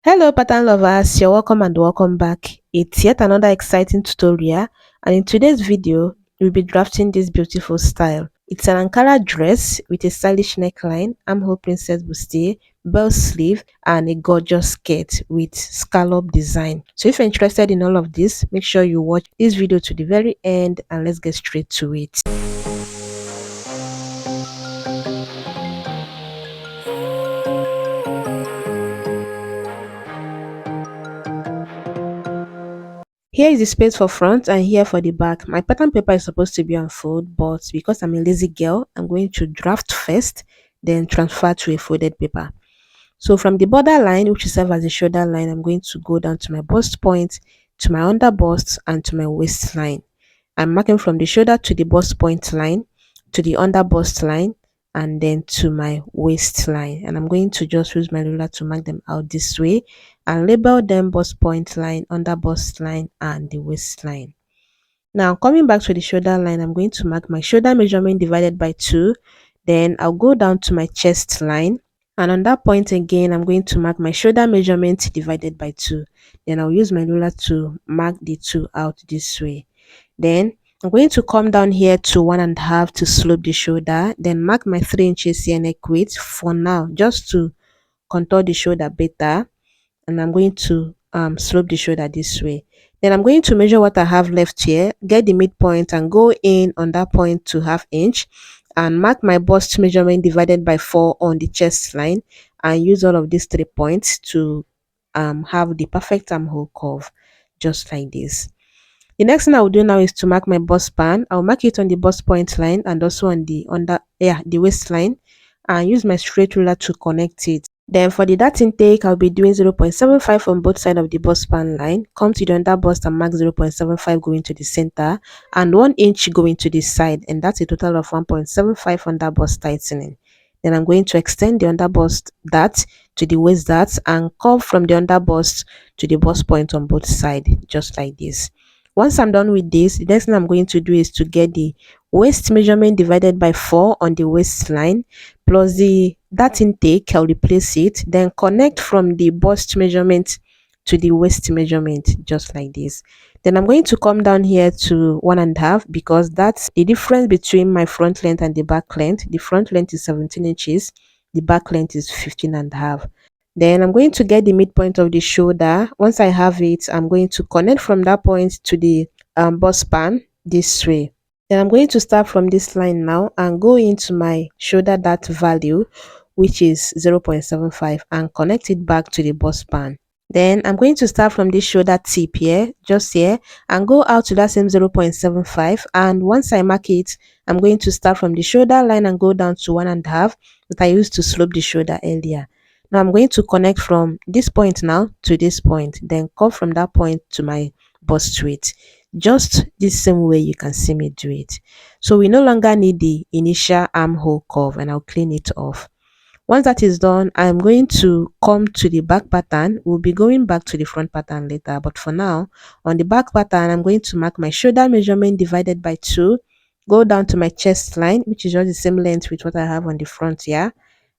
Hello pattern lovers, you're welcome and welcome back. It's yet another exciting tutorial, and in today's video we'll be drafting this beautiful style. It's an Ankara dress with a stylish neckline, armhole princess bustier, bell sleeve, and a gorgeous skirt with scallop design. So if you're interested in all of this, make sure you watch this video to the very end and let's get straight to it. Here is the space for front and here for the back. My pattern paper is supposed to be on fold, but because I'm a lazy girl, I'm going to draft first, then transfer to a folded paper. So from the border line, which is serve as the shoulder line, I'm going to go down to my bust point, to my under bust, and to my waistline. I'm marking from the shoulder to the bust point line, to the under bust line, and then to my waistline. And I'm going to just use my ruler to mark them out this way and label them bust point line, under bust line, and the waistline. Now coming back to the shoulder line, I'm going to mark my shoulder measurement divided by 2. Then I'll go down to my chest line. And on that point again, I'm going to mark my shoulder measurement divided by 2. Then I'll use my ruler to mark the 2 out this way. Then I'm going to come down here to 1.5 to slope the shoulder. Then mark my 3 inches here neck width for now, just to contour the shoulder better. And I'm going to slope the shoulder this way. Then I'm going to measure what I have left here, get the midpoint and go in on that point to 1/2 inch and mark my bust measurement divided by 4 on the chest line and use all of these 3 points to have the perfect armhole curve, just like this. The next thing I will do now is to mark my bust span. I'll mark it on the bust point line and also on the the waistline, and use my straight ruler to connect it. Then for the dart intake, I'll be doing 0.75 on both sides of the bust span line. Come to the under bust and mark 0.75 going to the center and 1 inch going to the side, and that's a total of 1.75 under bust tightening. Then I'm going to extend the under bust dart to the waist dart and curve from the under bust to the bust point on both sides, just like this. Once I'm done with this, the next thing I'm going to do is to get the waist measurement divided by 4 on the waistline plus the that intake. I'll replace it, then connect from the bust measurement to the waist measurement, just like this. Then I'm going to come down here to 1.5 because that's the difference between my front length and the back length. The front length is 17 inches, the back length is 15.5. Then I'm going to get the midpoint of the shoulder. Once I have it, I'm going to connect from that point to the bust span this way. Then I'm going to start from this line now and go into my shoulder dart value, which is 0.75, and connect it back to the bust span. Then I'm going to start from this shoulder tip here, just here, and go out to that same 0.75. And once I mark it, I'm going to start from the shoulder line and go down to 1.5 that I used to slope the shoulder earlier. Now I'm going to connect from this point now to this point, then come from that point to my bust width. Just this same way you can see me do it. So we no longer need the initial armhole curve, and I'll clean it off. Once that is done, I'm going to come to the back pattern. We'll be going back to the front pattern later, but for now, on the back pattern, I'm going to mark my shoulder measurement divided by 2, go down to my chest line, which is just the same length with what I have on the front here,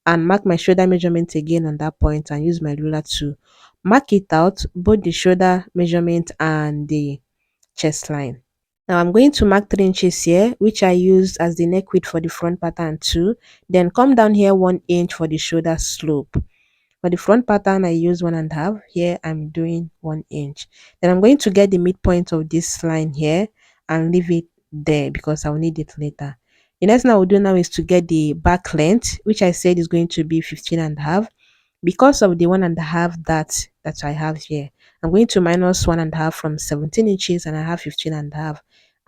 and mark my shoulder measurement again on that point and use my ruler to mark it out, both the shoulder measurement and the chest line. Now I'm going to mark 3 inches here, which I used as the neck width for the front pattern too. Then come down here 1 inch for the shoulder slope. For the front pattern, I use 1.5. Here I'm doing 1 inch. Then I'm going to get the midpoint of this line here and leave it there because I'll need it later. The next thing I will do now is to get the back length, which I said is going to be 15.5. Because of the 1.5 that I have here, I'm going to minus 1.5 from 17 inches and I have 15.5,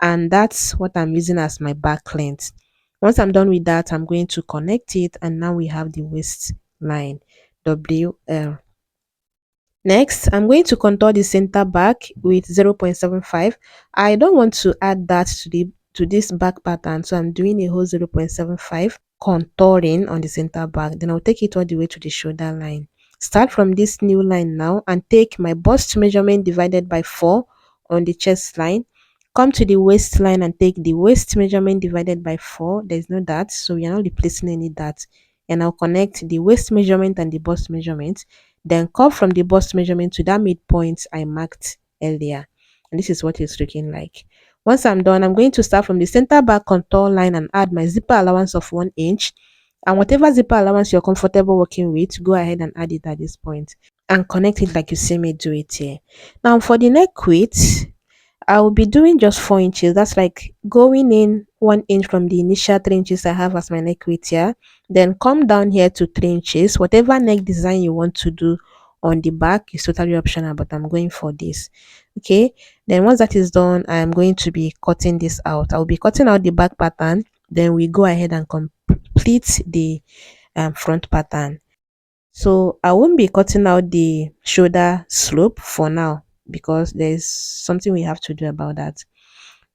and that's what I'm using as my back length. Once I'm done with that, I'm going to connect it, and now we have the waist line WL. Next, I'm going to contour the center back with 0.75. I don't want to add that to this back pattern, so I'm doing a whole 0.75 contouring on the center back. Then I'll take it all the way to the shoulder line. Start from this new line now and take my bust measurement divided by 4 on the chest line. Come to the waistline and take the waist measurement divided by 4. There's no dart, so we are not replacing any dart. And I'll connect the waist measurement and the bust measurement. then curve from the bust measurement to that midpoint I marked earlier. And this is what it's looking like. Once I'm done, I'm going to start from the center back contour line and add my zipper allowance of 1 inch. And whatever zipper allowance you're comfortable working with, go ahead and add it at this point and connect it like you see me do it here. Now for the neck width, I will be doing just 4 inches. That's like going in 1 inch from the initial 3 inches I have as my neck width here. Then come down here to 3 inches. Whatever neck design you want to do on the back is totally optional, but I'm going for this. Okay. Then once that is done, I'm going to be cutting this out. I'll be cutting out the back pattern. Then we go ahead and complete the front pattern. So I won't be cutting out the shoulder slope for now because there's something we have to do about that.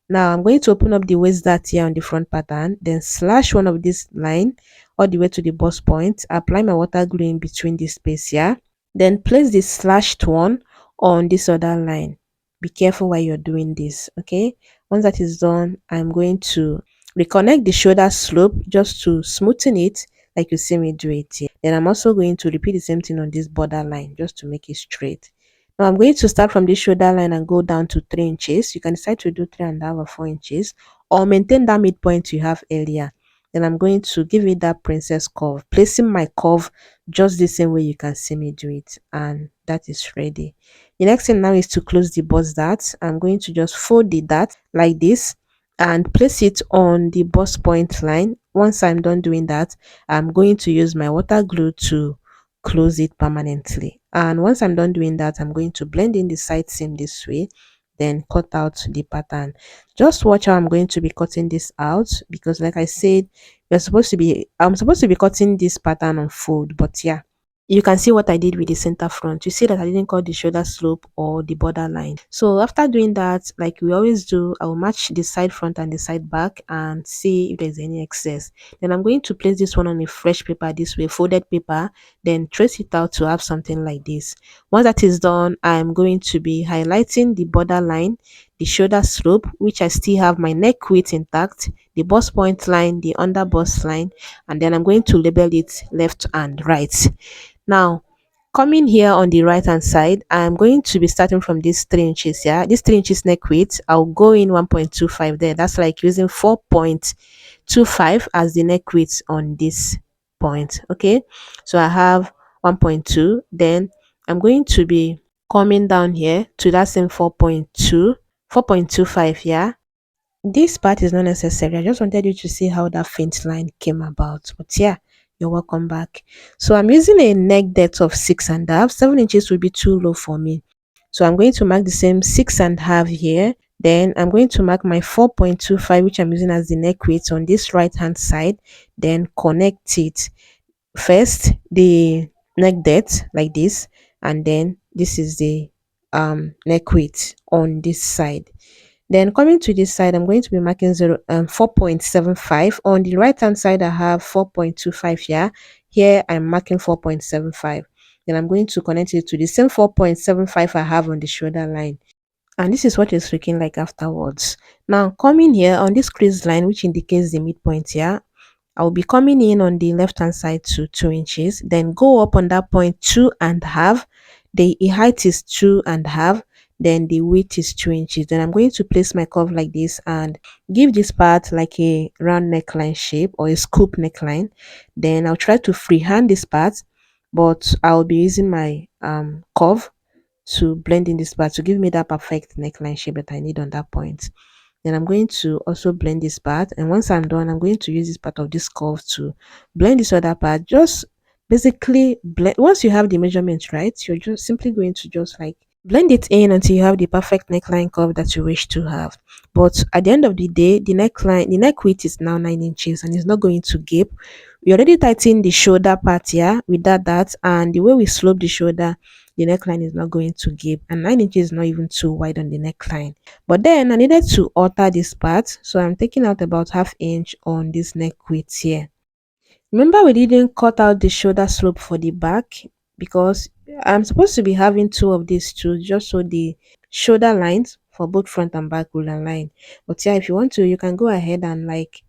Now I'm going to open up the waist dart here on the front pattern, then slash one of this line all the way to the bust point, apply my water glue in between this space here, then place the slashed one on this other line. Be careful while you're doing this, okay? Once that is done, I'm going to reconnect the shoulder slope just to smoothen it like you see me do it here. Then I'm also going to repeat the same thing on this border line just to make it straight. Now I'm going to start from this shoulder line and go down to 3 inches. You can decide to do 3.5 or 4 inches or maintain that midpoint you have earlier. Then I'm going to give it that princess curve, placing my curve just the same way you can see me do it, and that is ready. The next thing now is to close the bust dart. I'm going to just fold the dart like this and place it on the bust point line. Once I'm done doing that, I'm going to use my water glue to close it permanently. And once I'm done doing that, I'm going to blend in the side seam this way, then cut out the pattern. Just watch how I'm going to be cutting this out, because like I said, I'm supposed to be cutting this pattern on fold, but yeah, you can see what I did with the center front. You see that I didn't cut the shoulder slope or the border line. So after doing that, like we always do, I will match the side front and the side back and see if there's any excess. Then I'm going to place this one on a fresh paper this way, folded paper, then trace it out to have something like this. Once that is done, I'm going to be highlighting the border line, the shoulder slope, which I still have my neck width intact, the bust point line, the under bust line, and then I'm going to label it left and right. Now, coming here on the right hand side, I'm going to be starting from this 3 inches here. This 3 inches neck width, I'll go in 1.25 there. That's like using 4.25 as the neck width on this point. Okay, so I have 1.2. Then I'm going to be coming down here to that same 4.2, 4.25. Yeah, this part is not necessary. I just wanted you to see how that faint line came about. But yeah, you're welcome back. So I'm using a neck depth of 6.5. 7 inches will be too low for me. So I'm going to mark the same 6.5 here. Then I'm going to mark my 4.25, which I'm using as the neck width on this right hand side. Then connect it. First, the neck depth like this, and then this is the neck width on this side. Then coming to this side, I'm going to be marking 4.75. On the right hand side, I have 4.25 here. Here, I'm marking 4.75. Then I'm going to connect it to the same 4.75 I have on the shoulder line. And this is what it's looking like afterwards. Now, coming here on this crease line, which indicates the midpoint here, I'll be coming in on the left hand side to 2 inches, then go up on that point 2.5. The height is 2.5, then the width is 2 inches. Then I'm going to place my curve like this and give this part like a round neckline shape or a scoop neckline. Then I'll try to freehand this part, but I'll be using my curve to blend in this part to give me that perfect neckline shape that I need on that point. Then I'm going to also blend this part, and once I'm done, I'm going to use this part of this curve to blend this other part. Just basically blend. Once you have the measurements right, you're just simply going to just like blend it in until you have the perfect neckline curve that you wish to have. But at the end of the day, the neck width is now 9 inches and it's not going to gape. We already tightened the shoulder part here with that, and the way we slope the shoulder, the neckline is not going to gape, and 9 inches is not even too wide on the neckline. But then I needed to alter this part, so I'm taking out about ½ inch on this neck width here. Remember, we didn't cut out the shoulder slope for the back because I'm supposed to be having two of these two, just so the shoulder lines for both front and back will align. But yeah, if you want to, you can go ahead and like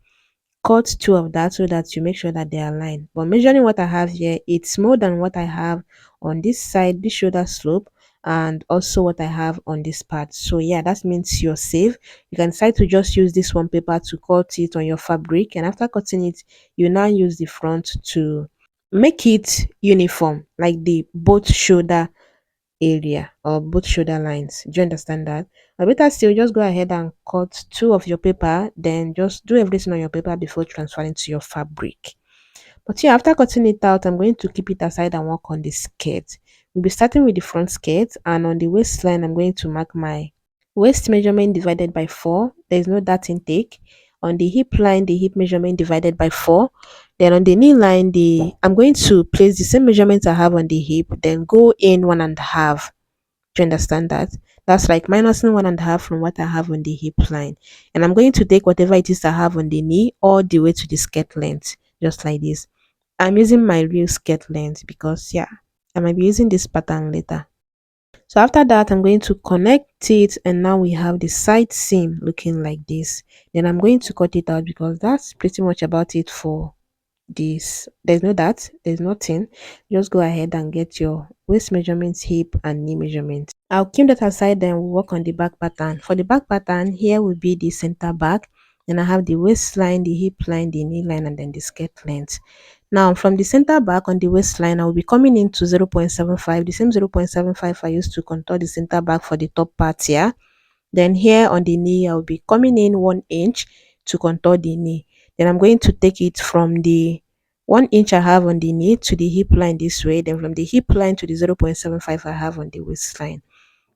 cut two of that so that you make sure that they align. But measuring what I have here, it's more than what I have on this side, this shoulder slope, and also what I have on this part. So yeah, that means you're safe. You can decide to just use this one paper to cut it on your fabric, and after cutting it, you now use the front to make it uniform, like the both shoulder area or both shoulder lines. Do you understand that? Or better still, just go ahead and cut two of your paper, then just do everything on your paper before transferring to your fabric. But yeah, after cutting it out, I'm going to keep it aside and work on the skirt. We'll be starting with the front skirt, and on the waistline, I'm going to mark my waist measurement divided by 4. There's no dart intake. On the hip line, the hip measurement divided by 4. Then on the knee line, the I'm going to place the same measurements I have on the hip, then go in 1.5. Do you understand that? That's like minusing 1.5 from what I have on the hip line. And I'm going to take whatever it is I have on the knee all the way to the skirt length, just like this. I'm using my real skirt length because, yeah, I might be using this pattern later. So after that, I'm going to connect it, and now we have the side seam looking like this. Then I'm going to cut it out because that's pretty much about it for this. There's no that, there's nothing. Just go ahead and get your waist measurements, hip and knee measurements. I'll keep that aside, then we'll work on the back pattern. For the back pattern, here will be the center back. Then I have the waistline, the hip line, the knee line, and then the skirt length. Now from the center back on the waistline, I will be coming into 0.75, the same 0.75 I used to contour the center back for the top part here. Then here on the knee, I'll be coming in 1 inch to contour the knee. Then I'm going to take it from the 1 inch I have on the knee to the hip line this way. Then from the hip line to the 0.75 I have on the waistline.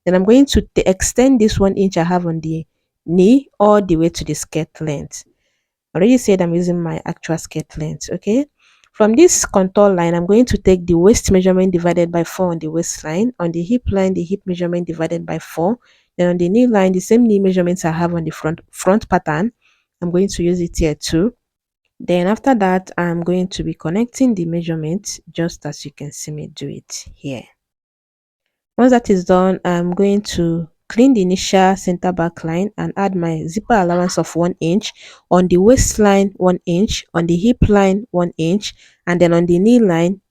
Then I'm going to extend this 1 inch I have on the knee all the way to the skirt length. I already said I'm using my actual skirt length, okay? From this contour line, I'm going to take the waist measurement divided by 4 on the waistline. On the hip line, the hip measurement divided by 4. Then on the knee line, the same knee measurements I have on the front pattern. I'm going to use it here too. Then after that, I'm going to be connecting the measurements just as you can see me do it here. Once that is done, I'm going to clean the initial center back line and add my zipper allowance of 1 inch on the waistline, 1 inch on the hip line, 1 inch, and then on the knee line,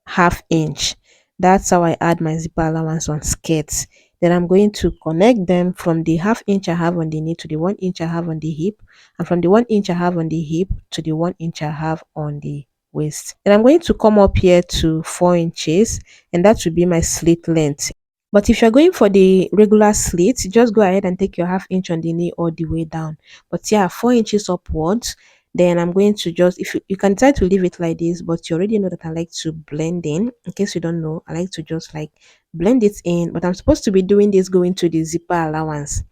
½ inch. That's how I add my zipper allowance on skirts. Then I'm going to connect them from the ½ inch I have on the knee to the 1 inch I have on the hip, and from the 1 inch I have on the hip to the 1 inch I have on the waist. Then I'm going to come up here to 4 inches, and that will be my slit length. But if you're going for the regular slit, just go ahead and take your ½ inch on the knee all the way down. But yeah, 4 inches upwards. Then I'm going to just, if you can try to leave it like this, but you already know that I like to blend in case you don't know, I like to just like blend it in. But I'm supposed to be doing this going to the zipper allowance.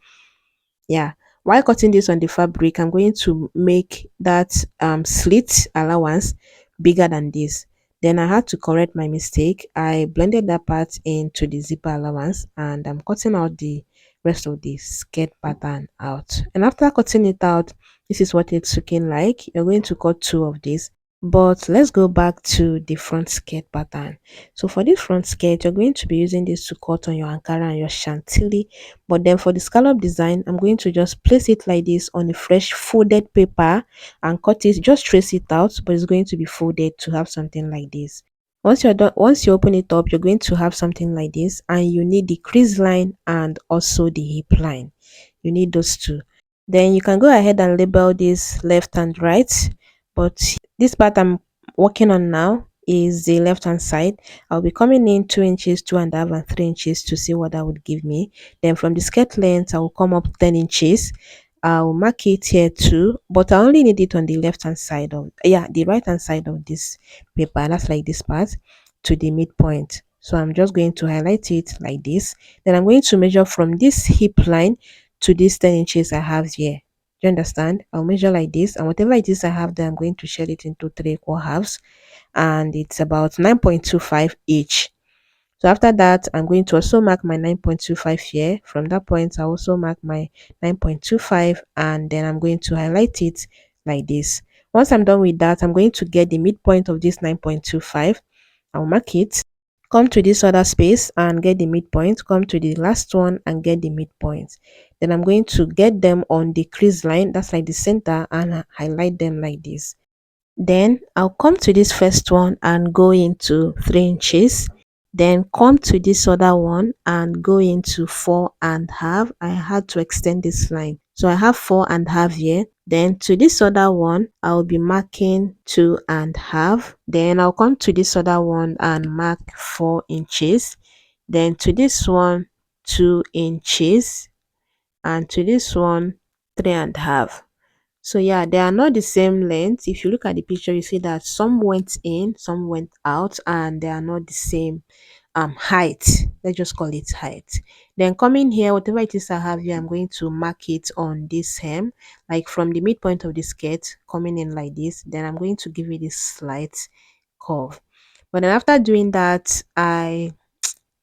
Yeah, while cutting this on the fabric, I'm going to make that slit allowance bigger than this. Then I had to correct my mistake. I blended that part into the zipper allowance, and I'm cutting out the rest of the skirt pattern out. And after cutting it out, this is what it's looking like. You're going to cut two of these. But let's go back to the front skirt pattern. So for this front skirt, you're going to be using this to cut on your Ankara and your chantilly. But then for the scallop design, I'm going to just place it like this on a fresh folded paper and cut it. Just trace it out, but it's going to be folded to have something like this. Once you're done, once you open it up, you're going to have something like this, and you need the crease line and also the hip line. You need those two. Then you can go ahead and label this left and right, but this part I'm working on now is the left hand side. I'll be coming in 2 inches, 2.5 and 3 inches to see what that would give me. Then from the skirt length, I will come up 10 inches. I'll mark it here too, but I only need it on the left hand side of, yeah, the right hand side of this paper. That's like this part to the midpoint. So I'm just going to highlight it like this. Then I'm going to measure from this hip line to these 10 inches I have here. Do you understand? I'll measure like this, and whatever it is I have there, I'm going to share it into 3 equal halves, and it's about 9.25 each. So after that, I'm going to also mark my 9.25 here. From that point, I also mark my 9.25, and then I'm going to highlight it like this. Once I'm done with that, I'm going to get the midpoint of this 9.25. I'll mark it, come to this other space and get the midpoint, come to the last one and get the midpoint. Then I'm going to get them on the crease line, that's like the center, and highlight them like this. Then I'll come to this first one and go into 3 inches. Then come to this other one and go into 4.5. I had to extend this line. So I have 4.5 here. Then to this other one, I'll be marking 2.5. Then I'll come to this other one and mark 4 inches. Then to this one, 2 inches. And to this one, 3.5. So yeah, they are not the same length. If you look at the picture, you see that some went in, some went out, and they are not the same height. Let's just call it height. Then coming here, whatever it is I have here, I'm going to mark it on this hem, like from the midpoint of the skirt coming in like this. Then I'm going to give it this slight curve. But then after doing that, I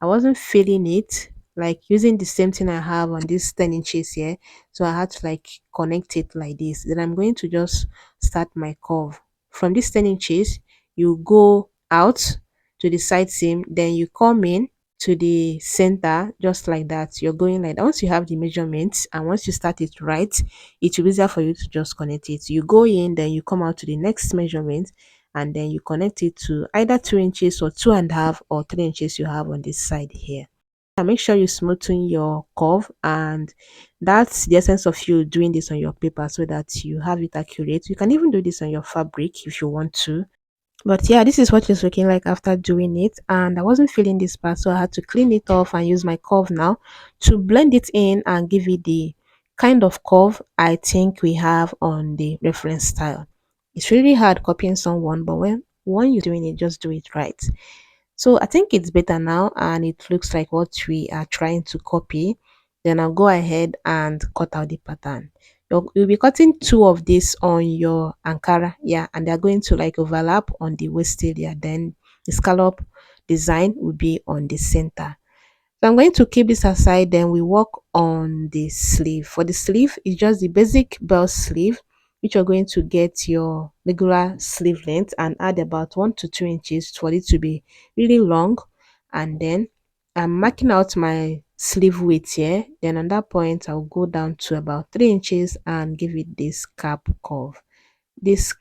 wasn't feeling it, like using the same thing I have on this 10 inches here. So I had to like connect it like this. Then I'm going to just start my curve. From this 10 inches, you go out to the side seam, then you come in to the center just like that. You're going like that. Once you have the measurements and once you start it right, it will be easier for you to just connect it. You go in, then you come out to the next measurement, and then you connect it to either 2 inches or 2.5 or 3 inches you have on this side here. And make sure you smoothen your curve, and that's the essence of you doing this on your paper so that you have it accurate. You can even do this on your fabric if you want to. But yeah, this is what it's looking like after doing it, and I wasn't feeling this part, so I had to clean it off and use my curve now to blend it in and give it the kind of curve I think we have on the reference style. It's really hard copying someone, but when you're doing it, just do it right. So I think it's better now and it looks like what we are trying to copy. Then I'll go ahead and cut out the pattern. You'll be cutting 2 of this on your Ankara, yeah, and they're going to like overlap on the waist area. Then the scallop design will be on the center. So I'm going to keep this aside, then we work on the sleeve. For the sleeve, it's just the basic bell sleeve, which you're going to get your regular sleeve length and add about 1 to 2 inches for it to be really long. And then I'm marking out my sleeve width here. Then on that point, I'll go down to about 3 inches and give it this cap curve, this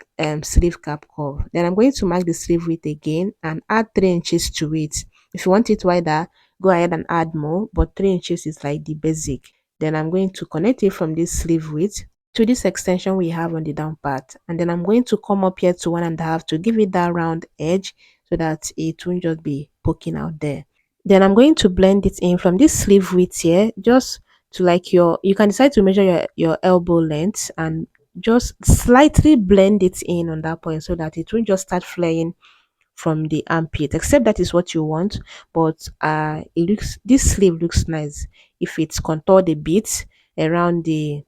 sleeve cap curve. Then I'm going to mark the sleeve width again and add 3 inches to it. If you want it wider, go ahead and add more, but 3 inches is like the basic. Then I'm going to connect it from this sleeve width to this extension we have on the down part, and then I'm going to come up here to 1.5 to give it that round edge so that it won't just be poking out there. Then I'm going to blend it in from this sleeve width here, just to like you can decide to measure your elbow length and just slightly blend it in on that point so that it won't just start flaring from the armpit, except that is what you want. But this sleeve looks nice if it's contoured a bit around the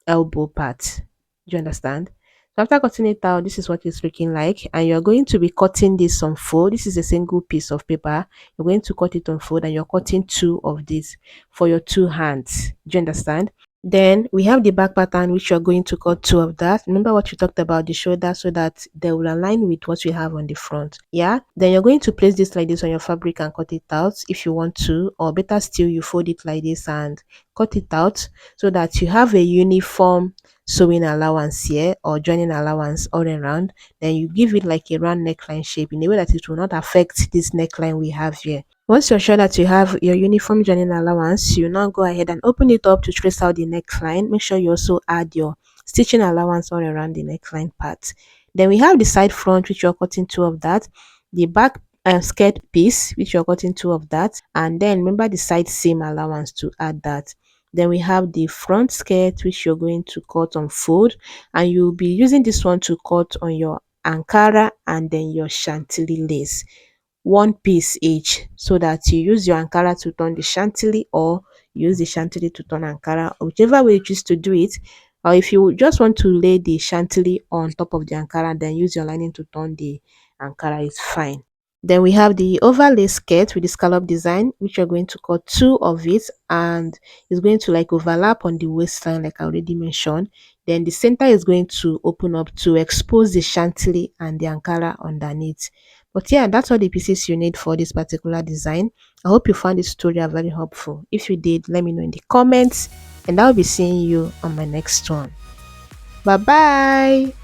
elbow part. Do you understand? So after cutting it out, this is what it's looking like, and you're going to be cutting this on fold. This is a single piece of paper. You're going to cut it on fold, and you're cutting 2 of these for your 2 hands. Do you understand? Then we have the back pattern, which you're going to cut 2 of that. Remember what we talked about the shoulder, so that they will align with what we have on the front. Yeah. Then you're going to place this like this on your fabric and cut it out if you want to, or better still, you fold it like this and cut it out so that you have a uniform sewing allowance here or joining allowance all around. Then you give it like a round neckline shape in a way that it will not affect this neckline we have here. Once you're sure that you have your uniform joining allowance, you now go ahead and open it up to trace out the neckline. Make sure you also add your stitching allowance all around the neckline part. Then we have the side front, which you're cutting 2 of that, the back skirt piece, which you're cutting 2 of that, and then remember the side seam allowance to add that. Then we have the front skirt, which you're going to cut on fold, and you'll be using this one to cut on your Ankara and then your chantilly lace, 1 piece each, so that you use your Ankara to turn the chantilly, or use the chantilly to turn Ankara, whichever way you choose to do it. Or if you just want to lay the chantilly on top of the Ankara, then use your lining to turn the Ankara, is fine. Then we have the overlay skirt with the scallop design, which you're going to cut 2 of it, and it's going to like overlap on the waistline like I already mentioned. Then the center is going to open up to expose the chantilly and the Ankara underneath. But yeah, that's all the pieces you need for this particular design. I hope you found this tutorial very helpful. If you did, let me know in the comments. and I'll be seeing you on my next one. Bye bye.